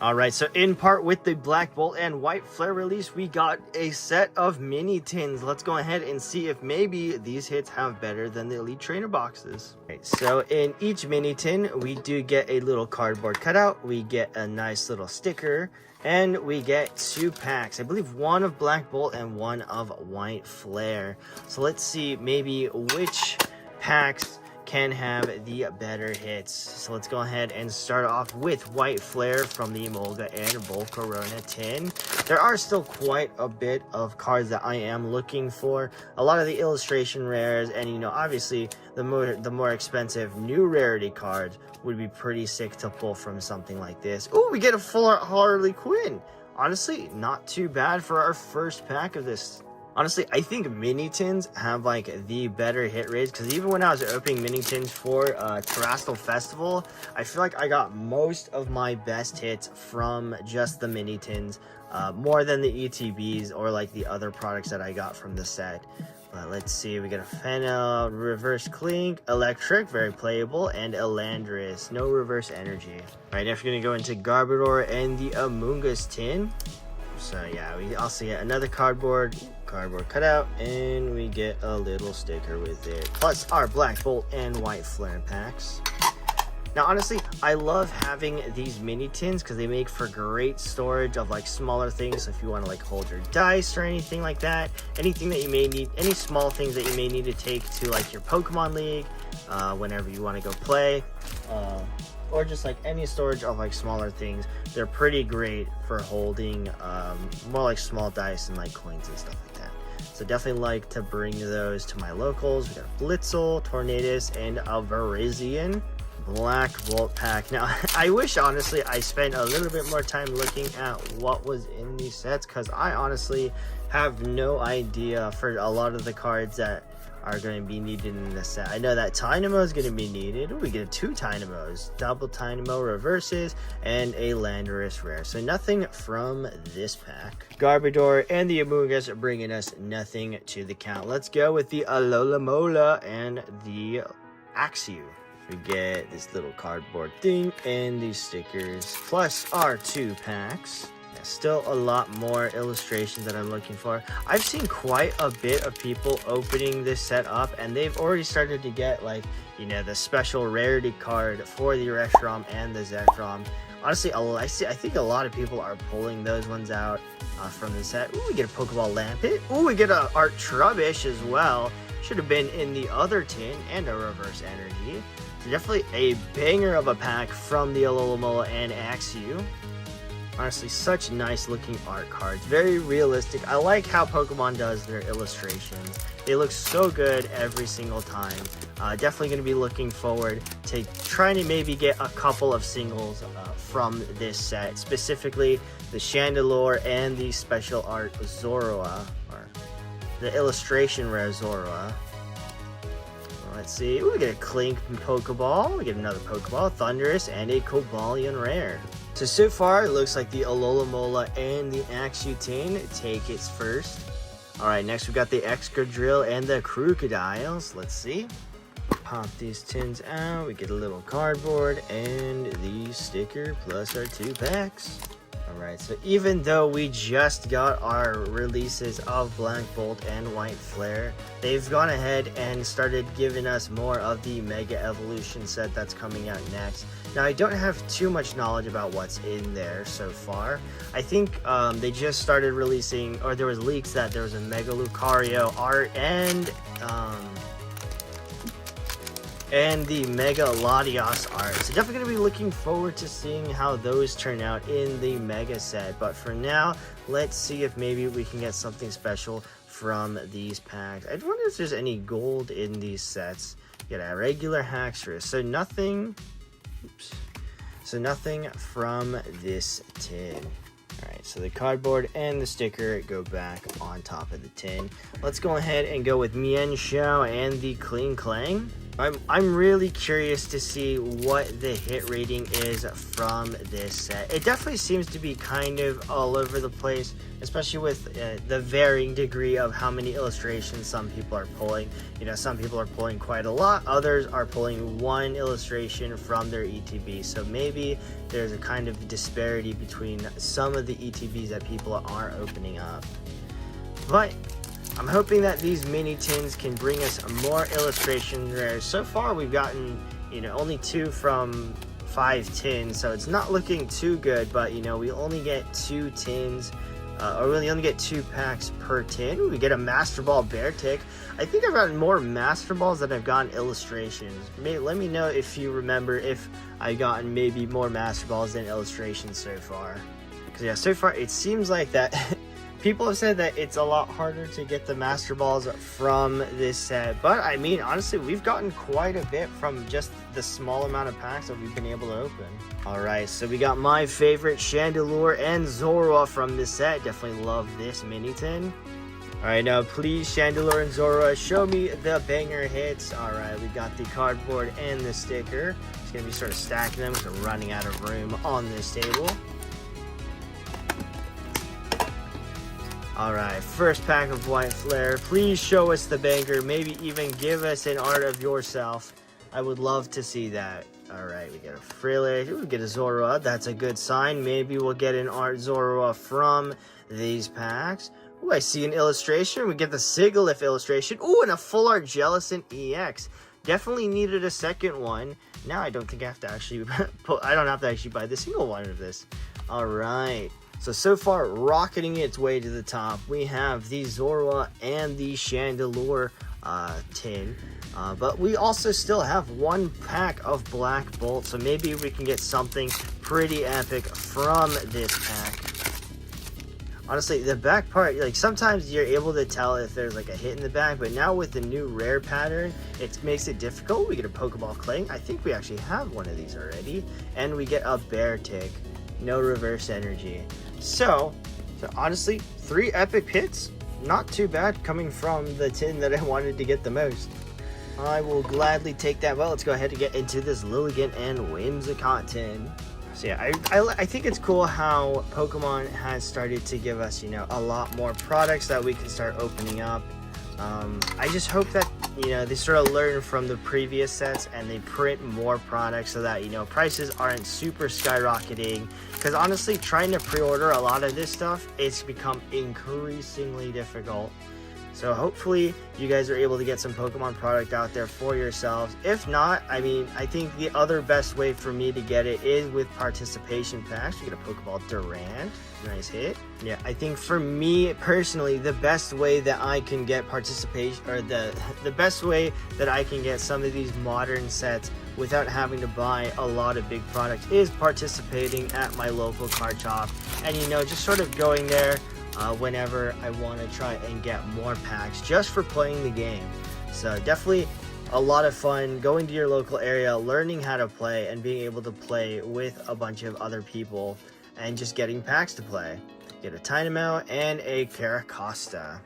Alright, so in part with the Black Bolt and White Flare release, we got a set of mini tins. Let's go ahead and see if maybe these hits have better than the Elite Trainer boxes. Right, so in each mini tin, we do get a little cardboard cutout, we get a nice little sticker, and we get 2 packs. I believe one of Black Bolt and one of White Flare. So let's see maybe which packs can have the better hits. So let's go ahead and start off with White Flare from the Emolga and Volcarona tin. There are still quite a bit of cards that I am looking for. A lot of the illustration rares, and you know, obviously the more expensive new rarity cards would be pretty sick to pull from something like this. Oh, we get a full art Harley Quinn. Honestly, not too bad for our first pack of this. Honestly, I think mini tins have like the better hit rates, because even when I was opening mini tins for Terrestrial Festival, I feel like I got most of my best hits from just the mini tins, more than the ETBs or like the other products that I got from the set. But let's see, we got a Fennel, Reverse Clink, Electric, very playable, and Elandris, no reverse energy. All right, next we're gonna go into Garbodor and the Amoonguss tin. So yeah, we also get another cardboard cutout, and we get a little sticker with it, plus our Black Bolt and White Flare packs. Now honestly, I love having these mini tins because they make for great storage of like smaller things. So if you want to like hold your dice or anything like that, anything that you may need, any small things that you may need to take to like your Pokemon League, whenever you want to go play, or just like any storage of like smaller things, they're pretty great for holding more like small dice and like coins and stuff like that. So definitely like to bring those to my locals. We got Blitzel, Tornadus, and a Virizion Black Bolt pack. Now I wish honestly I spent a little bit more time looking at what was in these sets, because I honestly have no idea for a lot of the cards that are going to be needed in this set. I know that Tynamo is going to be needed. Ooh, we get 2 Tynamos, double Tynamo reverses, and a Landorus rare. So nothing from this pack. Garbodor and the Amoonguss are bringing us nothing to the count. Let's go with the Alola and the Axew. We get this little cardboard thing and these stickers, plus our 2 packs. Still a lot more illustrations that I'm looking for. I've seen quite a bit of people opening this set up, and they've already started to get like, you know, the special rarity card for the Reshiram and the Zekrom. Honestly, I think a lot of people are pulling those ones out from the set. Ooh, we get a Pokeball Lampet. Ooh, we get a Art Trubbish as well. Should have been in the other tin, and a Reverse Energy. So definitely a banger of a pack from the Alola and Axew. Honestly, such nice looking art cards, very realistic. I like how Pokemon does their illustrations. They look so good every single time. Definitely going to be looking forward to trying to maybe get a couple of singles from this set, specifically the Chandelure and the special art Zorua, or the illustration rare Zorua. Let's see, ooh, we get a Clink Pokeball, we get another Pokeball, Thundurus, and a Cobalion rare. So far, it looks like the Alola and the Axew tin take its first. Alright, next we got the Excadrill and the Crocodiles. Let's see. Pop these tins out, we get a little cardboard and the sticker plus our 2 packs. Alright, so even though we just got our releases of Black Bolt and White Flare, they've gone ahead and started giving us more of the Mega Evolution set that's coming out next. Now, I don't have too much knowledge about what's in there so far. I think they just started releasing, or there was leaks that there was a Mega Lucario art and the Mega Latios art. So definitely going to be looking forward to seeing how those turn out in the Mega set. But for now, let's see if maybe we can get something special from these packs. I wonder if there's any gold in these sets. Get a regular Haxorus. So nothing... Oops. So nothing from this tin. Alright, so the cardboard and the sticker go back on top of the tin. Let's go ahead and go with Mienshao and the Kling Klang. I'm really curious to see what the hit rating is from this set. It definitely seems to be kind of all over the place, especially with the varying degree of how many illustrations some people are pulling. You know, some people are pulling quite a lot, others are pulling one illustration from their ETB. So maybe there's a kind of disparity between some of the ETBs that people are opening up. But I'm hoping that these mini tins can bring us more illustration rares. So far we've gotten, you know, only 2 from 5 tins, so it's not looking too good, but you know, we only get 2 tins, or we only get 2 packs per tin. We get a Master Ball Bear Tick. I think I've gotten more Master Balls than I've gotten illustrations. Let me know if you remember if I've gotten maybe more Master Balls than illustrations so far. Because yeah, so far it seems like that people have said that it's a lot harder to get the Master Balls from this set, but I mean, honestly, we've gotten quite a bit from just the small amount of packs that we've been able to open. Alright, so we got my favorite Chandelure and Zorua from this set. Definitely love this mini tin. Alright, now please, Chandelure and Zorua, show me the banger hits. Alright, we got the cardboard and the sticker. It's going to be sort of stacking them because we're running out of room on this table. Alright, first pack of White Flare. Please show us the banger. Maybe even give us an art of yourself. I would love to see that. Alright, we get a Frillish. We get a Zorua. That's a good sign. Maybe we'll get an art Zorua from these packs. Ooh, I see an illustration. We get the Sigalith illustration. Ooh, and a full art Jellicent EX. Definitely needed a second one. Now I don't think I have to actually I don't have to actually buy the single one of this. Alright. So far, rocketing its way to the top, we have the Zorua and the Chandelure tin. But we also still have 1 pack of Black Bolt, so maybe we can get something pretty epic from this pack. Honestly, the back part, like sometimes you're able to tell if there's like a hit in the back, but now with the new rare pattern, it makes it difficult. We get a Pokeball Cling. I think we actually have one of these already. And we get a Bear Tick. No reverse energy. So honestly, 3 epic hits, not too bad coming from the tin that I wanted to get the most. I will gladly take that. Well, let's go ahead and get into this Lilligant and Whimsicott tin. So yeah, I think it's cool how Pokemon has started to give us, you know, a lot more products that we can start opening up. I just hope that, you know, they sort of learn from the previous sets and they print more products so that, you know, prices aren't super skyrocketing. Because honestly, trying to pre-order a lot of this stuff, it's become increasingly difficult. So hopefully you guys are able to get some Pokemon product out there for yourselves. If not, I mean, I think the other best way for me to get it is with participation packs. You get a Pokeball Durant. Nice hit. Yeah, I think for me personally, the best way that I can get participation, or the best way that I can get some of these modern sets without having to buy a lot of big products is participating at my local card shop. And, you know, just sort of going there whenever I want to try and get more packs just for playing the game. So definitely a lot of fun going to your local area, learning how to play, and being able to play with a bunch of other people and just getting packs to play. Get a Tynamo and a Caracosta.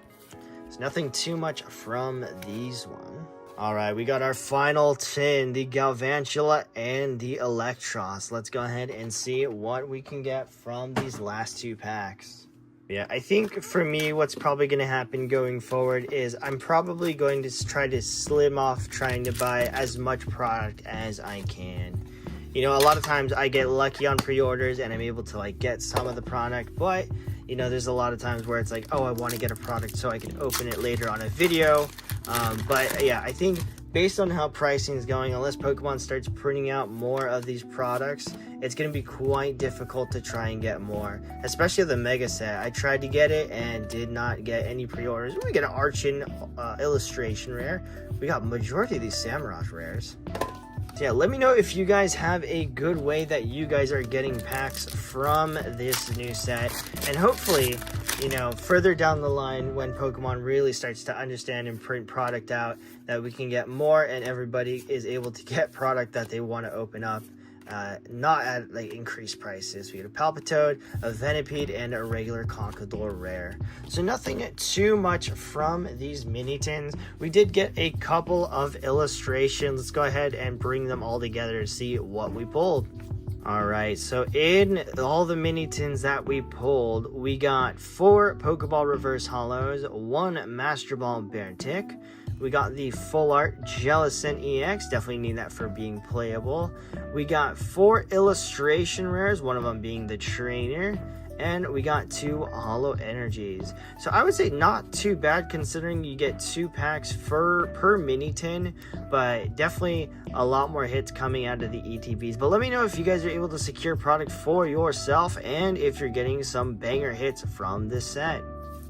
There's nothing too much from these one. Alright, we got our final tin, the Galvantula and the Electros. Let's go ahead and see what we can get from these last 2 packs. Yeah, I think for me, what's probably going to happen going forward is I'm probably going to try to slim off trying to buy as much product as I can. You know, a lot of times I get lucky on pre-orders and I'm able to like get some of the product, but you know, there's a lot of times where it's like, oh, I want to get a product so I can open it later on a video. But yeah, I think based on how pricing is going, unless Pokemon starts printing out more of these products, it's going to be quite difficult to try and get more, especially the Mega Set. I tried to get it and did not get any pre-orders. We get an Archon illustration rare. We got majority of these Samurott rares. So yeah, let me know if you guys have a good way that you guys are getting packs from this new set. And hopefully, you know, further down the line when Pokemon really starts to understand and print product out, that we can get more and everybody is able to get product that they want to open up. not at like increased prices. We get a Palpitoad, a Venipede, and a regular Conkeldurr rare. So nothing too much from these mini tins. We did get a couple of illustrations. Let's go ahead and bring them all together to see what we pulled. Alright, so in all the mini tins that we pulled, we got 4 Pokeball Reverse Hollows, 1 Master Ball Beartic. We got the Full Art Jellicent EX, definitely need that for being playable. We got 4 illustration rares, one of them being the Trainer. And we got 2 Hollow Energies. So I would say not too bad considering you get 2 packs per mini tin, but definitely a lot more hits coming out of the ETBs. But let me know if you guys are able to secure product for yourself and if you're getting some banger hits from this set.